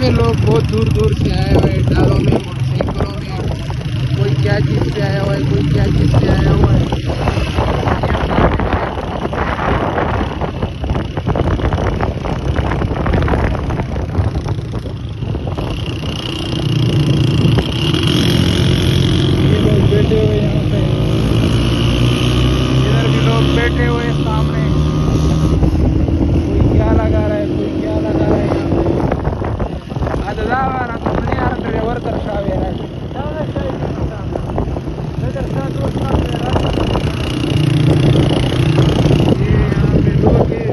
में लोग बहुत दूर दूर से आए हुए हैं, डालों में, मोटरसाइकिलों में। कोई क्या चीज़ से आया हुआ है, कोई क्या चीज़ से आया हुआ है। ये लोग बैठे हुए यहाँ पे, इधर भी लोग बैठे हुए सामने। कोई क्या लगा रहा है, कोई क्या लगा रहा है यहाँ पे। आता जावा ना तो नहीं आ रहा, वर दर्शावे रहा है। ये यहाँ पे लोग हैं।